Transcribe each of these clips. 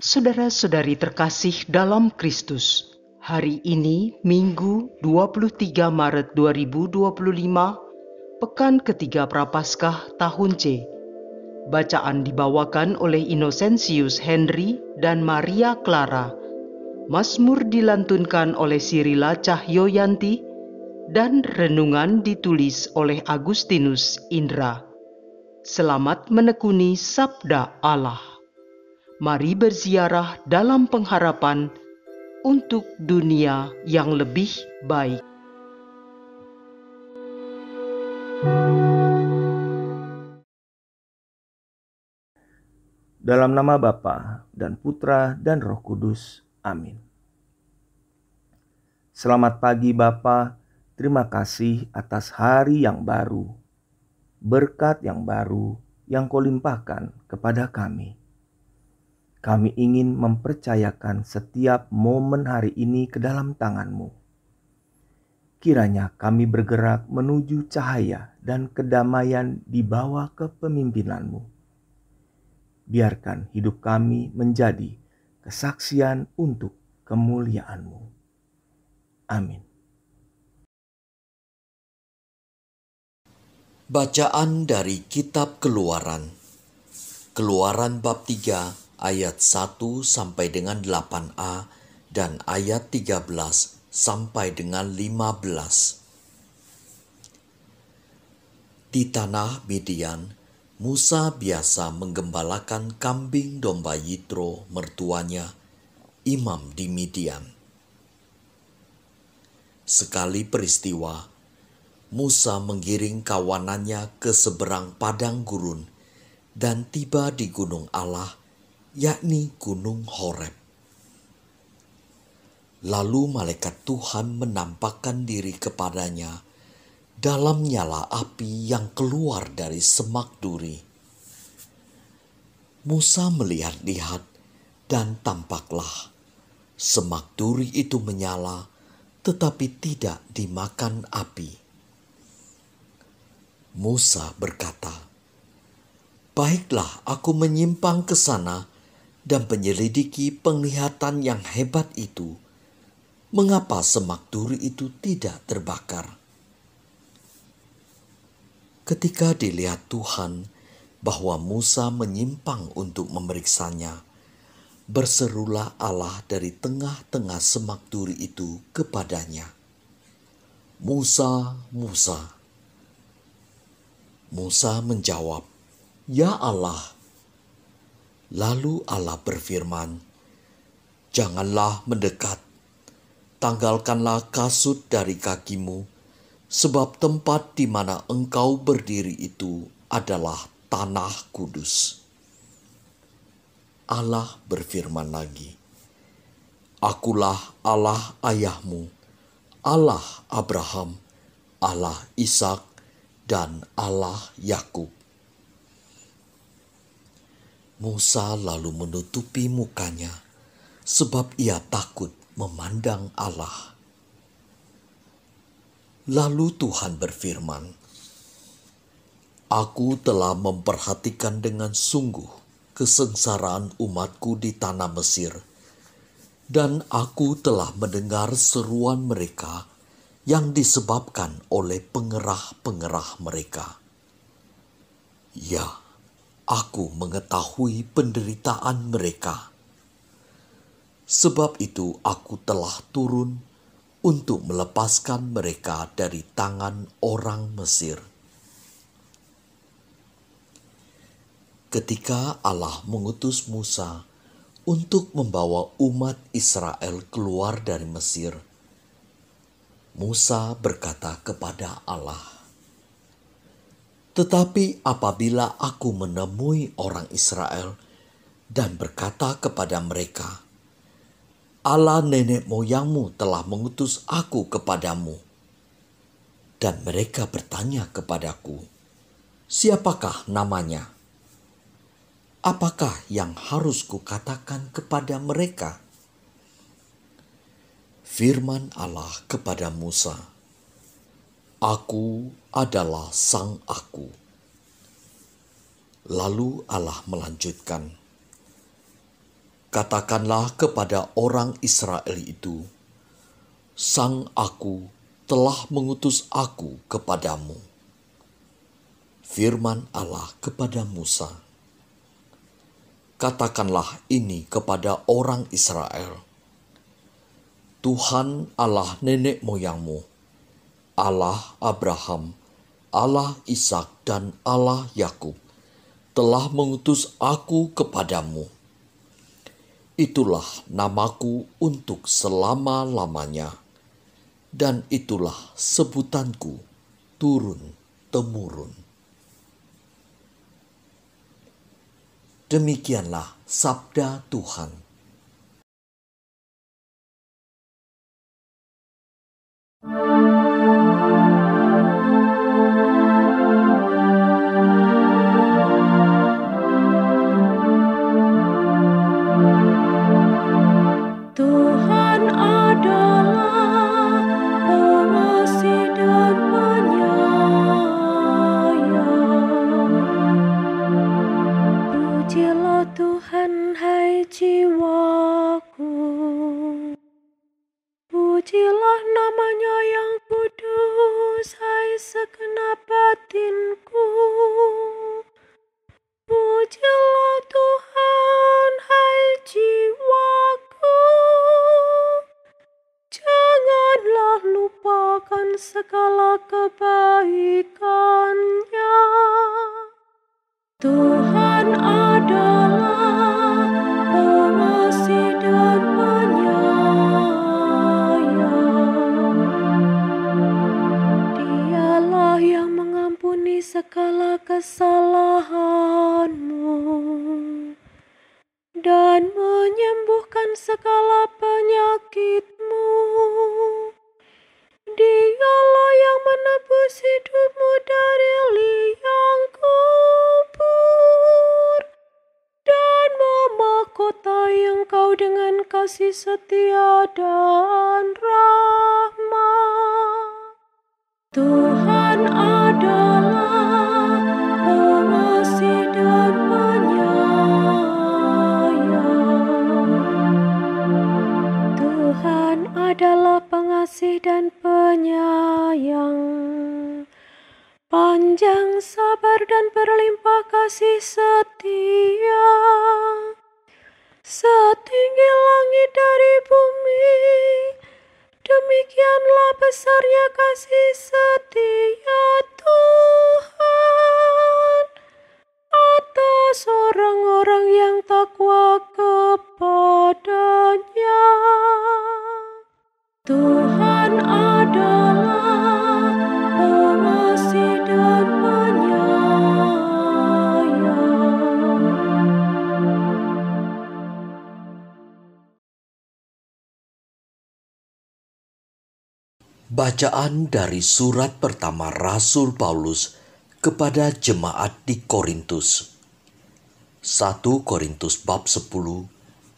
Saudara-saudari terkasih dalam Kristus, hari ini Minggu 23 Maret 2025, pekan ketiga Prapaskah tahun C. Bacaan dibawakan oleh Innocentius Henry dan Maria Clara. Mazmur dilantunkan oleh Sirila Cahyoyanti dan renungan ditulis oleh Agustinus Indra. Selamat menekuni Sabda Allah. Mari berziarah dalam pengharapan untuk dunia yang lebih baik. Dalam nama Bapa dan Putra dan Roh Kudus. Amin. Selamat pagi Bapa, terima kasih atas hari yang baru, berkat yang baru yang Kau limpahkan kepada kami. Kami ingin mempercayakan setiap momen hari ini ke dalam tangan-Mu. Kiranya kami bergerak menuju cahaya dan kedamaian di bawah kepemimpinan-Mu. Biarkan hidup kami menjadi kesaksian untuk kemuliaan-Mu. Amin. Bacaan dari Kitab Keluaran. Keluaran bab 3 ayat 1 sampai dengan 8a dan ayat 13 sampai dengan 15. Di tanah Midian, Musa biasa menggembalakan kambing domba Yitro mertuanya, imam di Midian. Sekali peristiwa, Musa menggiring kawanannya ke seberang padang gurun dan tiba di gunung Allah, yakni Gunung Horeb. Lalu malaikat Tuhan menampakkan diri kepadanya dalam nyala api yang keluar dari semak duri. Musa melihat-lihat dan tampaklah semak duri itu menyala tetapi tidak dimakan api. Musa berkata, "Baiklah, aku menyimpang ke sana dan menyelidiki penglihatan yang hebat itu. Mengapa semak duri itu tidak terbakar?" Ketika dilihat Tuhan bahwa Musa menyimpang untuk memeriksanya, berserulah Allah dari tengah-tengah semak duri itu kepadanya, "Musa, Musa." Musa menjawab, "Ya Allah." Lalu Allah berfirman, "Janganlah mendekat, tanggalkanlah kasut dari kakimu, sebab tempat di mana engkau berdiri itu adalah tanah kudus." Allah berfirman lagi, "Akulah Allah ayahmu, Allah Abraham, Allah Ishak, dan Allah Yakub." Musa lalu menutupi mukanya, sebab ia takut memandang Allah. Lalu Tuhan berfirman, "Aku telah memperhatikan dengan sungguh kesengsaraan umatku di tanah Mesir, dan aku telah mendengar seruan mereka yang disebabkan oleh pengerah-pengerah mereka. Ya, aku mengetahui penderitaan mereka. Sebab itu aku telah turun untuk melepaskan mereka dari tangan orang Mesir." Ketika Allah mengutus Musa untuk membawa umat Israel keluar dari Mesir, Musa berkata kepada Allah, "Tetapi apabila aku menemui orang Israel dan berkata kepada mereka, 'Allah nenek moyangmu telah mengutus aku kepadamu,' dan mereka bertanya kepadaku, 'Siapakah namanya?' apakah yang harus kukatakan kepada mereka?" Firman Allah kepada Musa, "Aku adalah Sang Aku." Lalu Allah melanjutkan, Katakanlah kepada orang Israel itu, Sang Aku telah mengutus aku kepadamu. Firman Allah kepada Musa, katakanlah ini kepada orang Israel. Tuhan Allah nenek moyangmu, Allah Abraham, Allah Ishak dan Allah Yakub telah mengutus aku kepadamu. Itulah namaku untuk selama-lamanya, dan itulah sebutanku turun-temurun. Demikianlah sabda Tuhan. Tuhan adalah pengasih dan penyayang. Pujilah Tuhan, hai jiwaku. Pujilah namanya yang kudus, hai segenap batinku. Pujilah Tuhan, hai jiwaku. Janganlah lupakan segala kebaikannya. Tuhan adalah pengasih dan penyayang. Dialah yang mengampuni segala kesalahanmu dan menyembuhkan segala penyakitmu. Dialah yang menebus hidupmu dari liang kubur dan memahkotai engkau dengan kasih setia dan rahmat. Tuhan adalah pengasih dan penyayang. Tuhan adalah pengasih dan penyayang, panjang sabar dan berlimpah kasih setia. Setinggi langit dari bumi, demikianlah besarnya kasih setia Tuhan atas orang-orang yang takwa kepadanya. Tuhan adalah pengasih dan penyayang. Bacaan dari surat pertama Rasul Paulus kepada jemaat di Korintus. 1 Korintus bab 10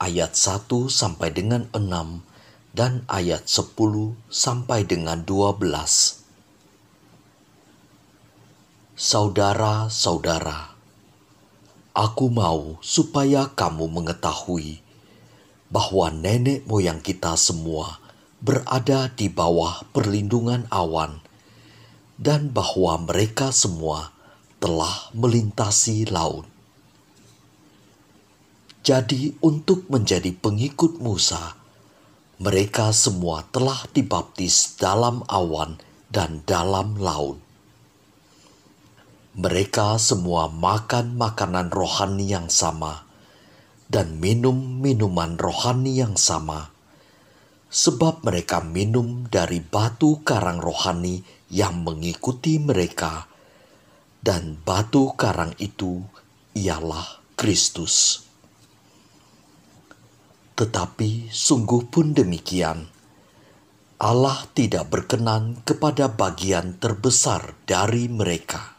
ayat 1 sampai dengan 6 dan ayat 10 sampai dengan 12. Saudara-saudara, aku mau supaya kamu mengetahui bahwa nenek moyang kita semua berada di bawah perlindungan awan, dan bahwa mereka semua telah melintasi laut. Jadi untuk menjadi pengikut Musa, mereka semua telah dibaptis dalam awan dan dalam laut. Mereka semua makan makanan rohani yang sama dan minum minuman rohani yang sama, sebab mereka minum dari batu karang rohani yang mengikuti mereka, dan batu karang itu ialah Kristus. Tetapi sungguh pun demikian, Allah tidak berkenan kepada bagian terbesar dari mereka.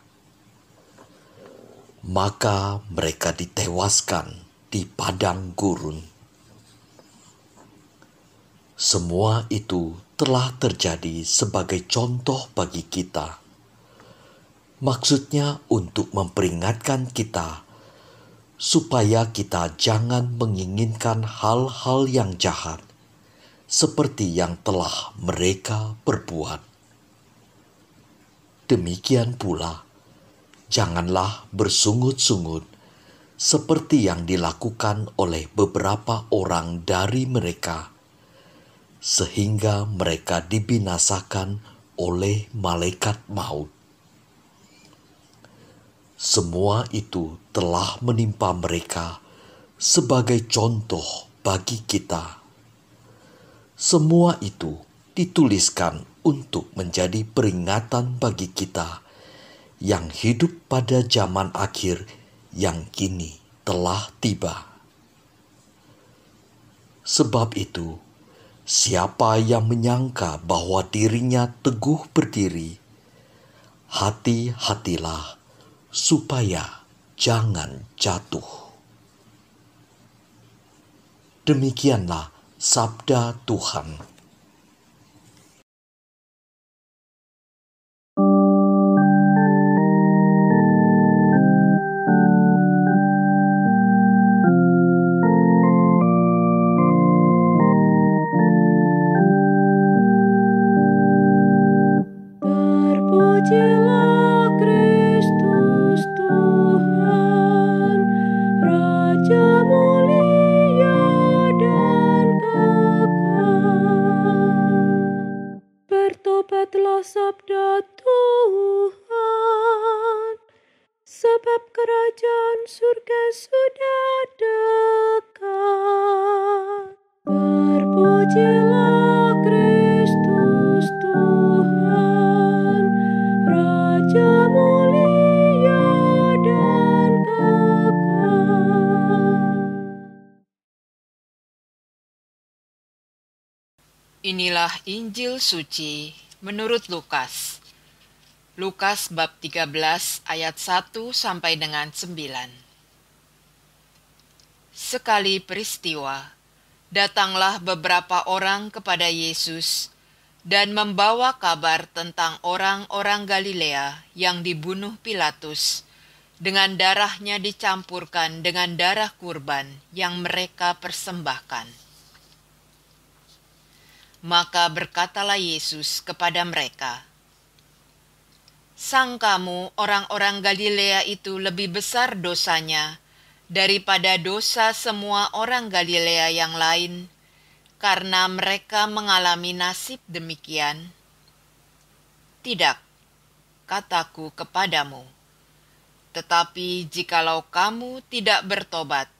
Maka mereka ditewaskan di padang gurun. Semua itu telah terjadi sebagai contoh bagi kita. Maksudnya untuk memperingatkan kita supaya kita jangan menginginkan hal-hal yang jahat, seperti yang telah mereka perbuat. Demikian pula, janganlah bersungut-sungut, seperti yang dilakukan oleh beberapa orang dari mereka, sehingga mereka dibinasakan oleh malaikat maut. Semua itu telah menimpa mereka sebagai contoh bagi kita. Semua itu dituliskan untuk menjadi peringatan bagi kita yang hidup pada zaman akhir yang kini telah tiba. Sebab itu, siapa yang menyangka bahwa dirinya teguh berdiri, hati-hatilah supaya jangan jatuh. Demikianlah sabda Tuhan. Terpujilah Kristus Tuhan, Raja mulia dan kekal. Bertobatlah sabda Tuhan, sebab kerajaan surga sudah dekat. Terpujilah Kristus Tuhan, Raja mulia dan kekal. Inilah Injil suci menurut Lukas. Lukas bab 13 ayat 1 sampai dengan 9. Sekali peristiwa, datanglah beberapa orang kepada Yesus dan membawa kabar tentang orang-orang Galilea yang dibunuh Pilatus, dengan darahnya dicampurkan dengan darah kurban yang mereka persembahkan. Maka berkatalah Yesus kepada mereka, "Sangkamu orang-orang Galilea itu lebih besar dosanya daripada dosa semua orang Galilea yang lain, karena mereka mengalami nasib demikian? Tidak, kataku kepadamu. Tetapi jikalau kamu tidak bertobat,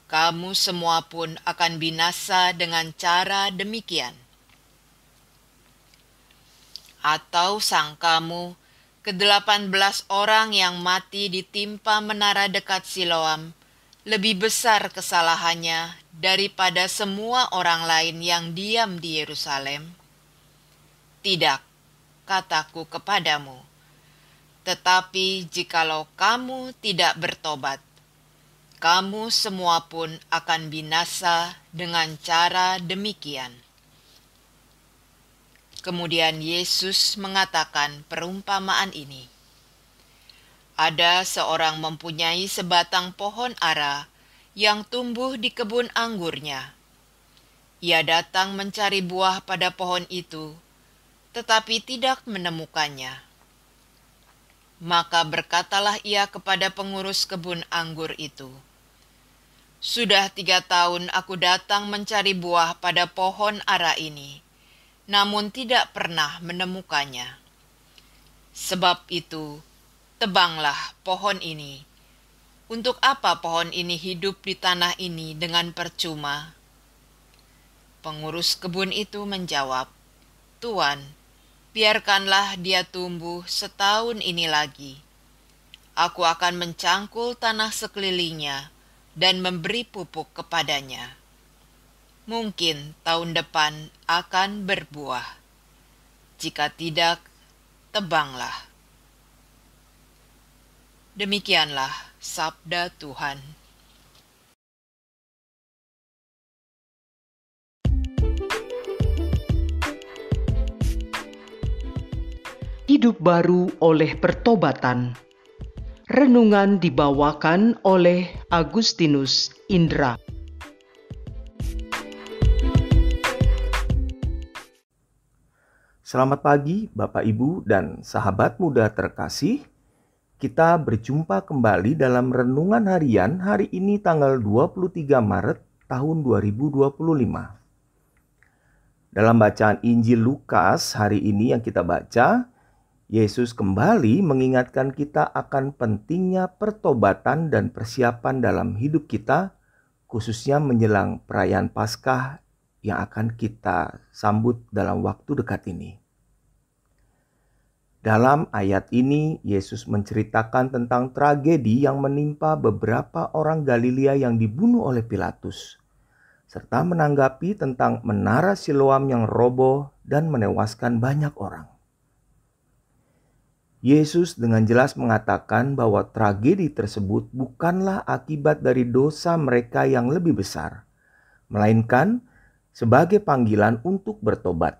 kamu semua pun akan binasa dengan cara demikian. Atau sangkamu ke-18 orang yang mati ditimpa menara dekat Siloam lebih besar kesalahannya daripada semua orang lain yang diam di Yerusalem? Tidak, kataku kepadamu. Tetapi jikalau kamu tidak bertobat, kamu semua pun akan binasa dengan cara demikian." Kemudian Yesus mengatakan perumpamaan ini. Ada seorang mempunyai sebatang pohon ara yang tumbuh di kebun anggurnya. Ia datang mencari buah pada pohon itu, tetapi tidak menemukannya. Maka berkatalah ia kepada pengurus kebun anggur itu, "Sudah 3 tahun aku datang mencari buah pada pohon ara ini, namun tidak pernah menemukannya. Sebab itu, tebanglah pohon ini. Untuk apa pohon ini hidup di tanah ini dengan percuma?" Pengurus kebun itu menjawab, "Tuan, biarkanlah dia tumbuh setahun ini lagi. Aku akan mencangkul tanah sekelilingnya dan memberi pupuk kepadanya. Mungkin tahun depan akan berbuah. Jika tidak, tebanglah." Demikianlah sabda Tuhan. Hidup baru oleh pertobatan. Renungan dibawakan oleh Agustinus Indra. Selamat pagi Bapak Ibu dan sahabat muda terkasih. Kita berjumpa kembali dalam renungan harian hari ini tanggal 23 Maret tahun 2025. Dalam bacaan Injil Lukas hari ini yang kita baca, Yesus kembali mengingatkan kita akan pentingnya pertobatan dan persiapan dalam hidup kita, khususnya menjelang perayaan Paskah yang akan kita sambut dalam waktu dekat ini. Dalam ayat ini, Yesus menceritakan tentang tragedi yang menimpa beberapa orang Galilea yang dibunuh oleh Pilatus, serta menanggapi tentang menara Siloam yang roboh dan menewaskan banyak orang. Yesus dengan jelas mengatakan bahwa tragedi tersebut bukanlah akibat dari dosa mereka yang lebih besar, melainkan sebagai panggilan untuk bertobat.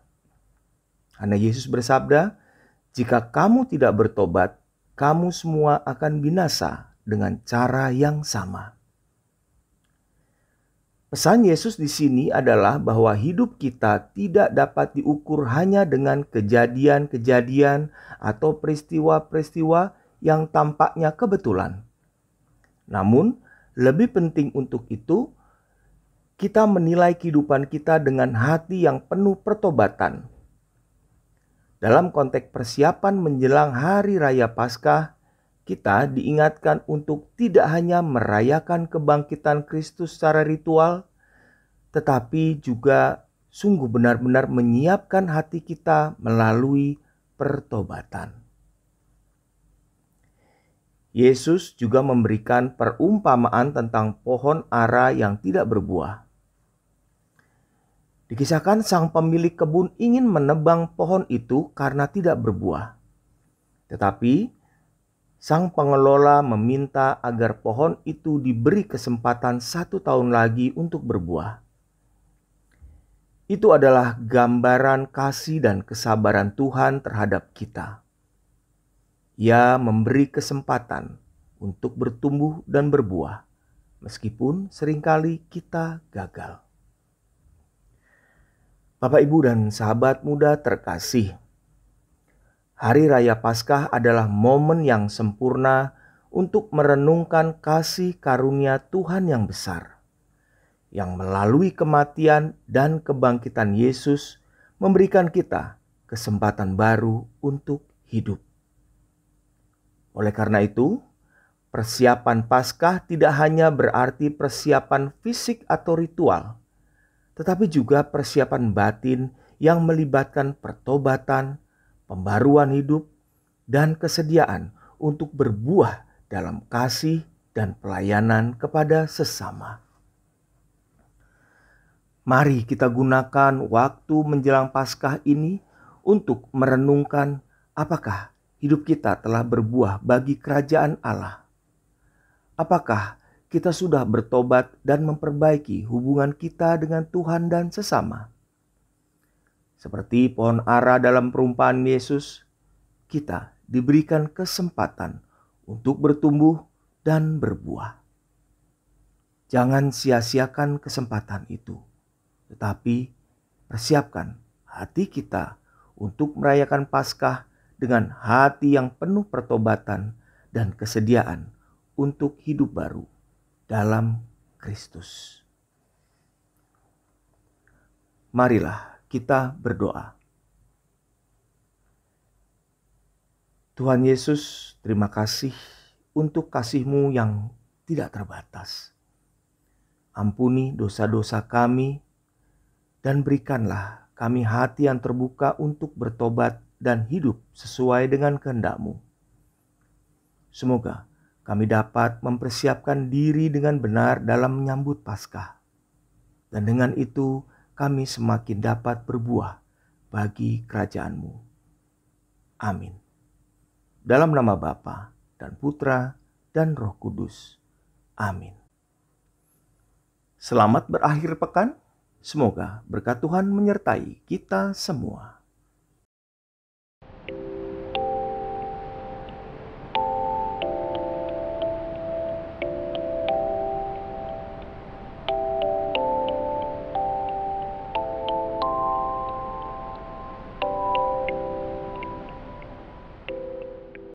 Karena Yesus bersabda, "Jika kamu tidak bertobat, kamu semua akan binasa dengan cara yang sama." Pesan Yesus di sini adalah bahwa hidup kita tidak dapat diukur hanya dengan kejadian-kejadian atau peristiwa-peristiwa yang tampaknya kebetulan. Namun, lebih penting untuk itu, kita menilai kehidupan kita dengan hati yang penuh pertobatan. Dalam konteks persiapan menjelang Hari Raya Paskah, kita diingatkan untuk tidak hanya merayakan kebangkitan Kristus secara ritual, tetapi juga sungguh benar-benar menyiapkan hati kita melalui pertobatan. Yesus juga memberikan perumpamaan tentang pohon ara yang tidak berbuah. Dikisahkan sang pemilik kebun ingin menebang pohon itu karena tidak berbuah. Tetapi sang pengelola meminta agar pohon itu diberi kesempatan 1 tahun lagi untuk berbuah. Itu adalah gambaran kasih dan kesabaran Tuhan terhadap kita. Ia memberi kesempatan untuk bertumbuh dan berbuah, meskipun seringkali kita gagal. Bapak, Ibu, dan sahabat muda terkasih, Hari Raya Paskah adalah momen yang sempurna untuk merenungkan kasih karunia Tuhan yang besar, yang melalui kematian dan kebangkitan Yesus memberikan kita kesempatan baru untuk hidup. Oleh karena itu, persiapan Paskah tidak hanya berarti persiapan fisik atau ritual, tetapi juga persiapan batin yang melibatkan pertobatan, pembaruan hidup, dan kesediaan untuk berbuah dalam kasih dan pelayanan kepada sesama. Mari kita gunakan waktu menjelang Paskah ini untuk merenungkan apakah hidup kita telah berbuah bagi kerajaan Allah. Apakah kita sudah bertobat dan memperbaiki hubungan kita dengan Tuhan dan sesama? Seperti pohon ara dalam perumpamaan Yesus, kita diberikan kesempatan untuk bertumbuh dan berbuah. Jangan sia-siakan kesempatan itu, tetapi persiapkan hati kita untuk merayakan Paskah dengan hati yang penuh pertobatan dan kesediaan untuk hidup baru dalam Kristus. Marilah kita berdoa. Tuhan Yesus, terima kasih untuk kasih-Mu yang tidak terbatas. Ampuni dosa-dosa kami dan berikanlah kami hati yang terbuka untuk bertobat dan hidup sesuai dengan kehendak-Mu. Semoga kami dapat mempersiapkan diri dengan benar dalam menyambut Paskah. Dan dengan itu kami semakin dapat berbuah bagi kerajaan-Mu. Amin. Dalam nama Bapa dan Putra dan Roh Kudus. Amin. Selamat berakhir pekan. Semoga berkat Tuhan menyertai kita semua.